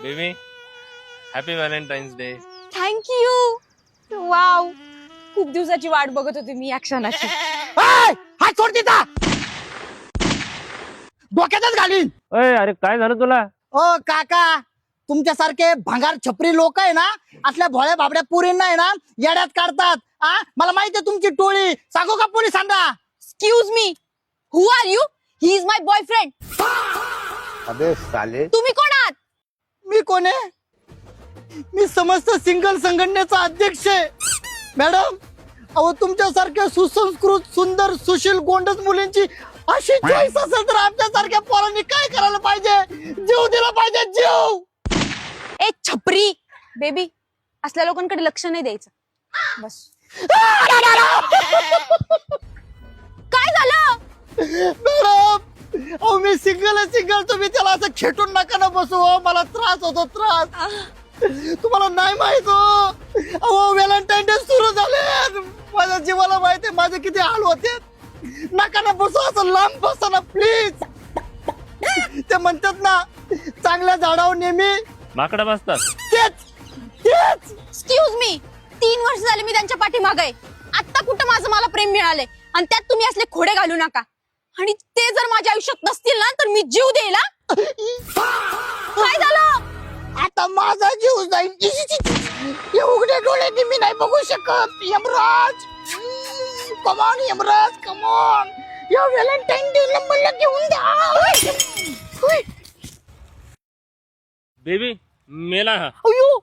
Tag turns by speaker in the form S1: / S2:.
S1: Baby happy Valentine's day.
S2: Thank you. Wow, खूप दिवसाची वाट बघत होते मी या क्षणाची.
S3: हात सोड तिचा, डोक्यातच घालीन.
S1: अरे काय झालं तुला?
S3: ओ काका, तुमच्यासारखे भंगार छपरी लोक आहे ना, असल्या भोळ्या बाबड्या पुरींना आहे ना येड्यात काढतात. मला माहिती आहे तुमची टोळी. सांगू का पोलिसांना?
S2: Excuse me, who are you? He is my boyfriend.
S4: अबे साले,
S2: तुम्ही कोण आहात?
S3: मी कोण आहे? मी समस्त सिंगल संघटनेचा अध्यक्ष आहे. मॅडम, अहो तुमच्यासारख्या सुसंस्कृत सुंदर सुशील गोंडस मुलींची अशी चॉईस असेल तर आमच्यासारख्या पोरांनी काय करायला पाहिजे? जीव दिला पाहिजे, जीव.
S2: ए छपरी बेबी, असल्या लोकांकडे लक्ष नाही द्यायचं. बस. काय झालं?
S3: मॅडम, अहो मी सिंगल तुम्ही त्याला असं खेटून नका ना बसू. हो, मला त्रास होतो, त्रास. तुम्हाला नाही माहित हो. अहो व्हॅलेंटाईन डे सुरू झाले, माझ्या जीवाला माहिती आहे माझे किती हाल होते. नका ना बसू, असं लांब बसा ना प्लीज. ते म्हणतात ना, चांगल्या झाडावर नेहमी
S1: माकडा बसतात.
S3: तेच तेच.
S2: एक्सक्यूज मी, 3 वर्ष झाले मी त्यांच्या पाठीमागे आहे. आता कुठं माझं मला प्रेम मिळालंय आणि त्यात तुम्ही असले खोडे घालू नका. आणि ते जर माझ्या आयुष्यात नसतील ना तर मी जीव देईल. काय झालं?
S3: आता माझा जीव जाईल. हे उघड्या डोळ्यांनी मी नाही बघू शकत. Yamraj, come on Yamraj, come on. या व्हॅलेंटाईन डे ला मला घेऊन द्या.
S1: बेबी मेला हा.
S3: अयो,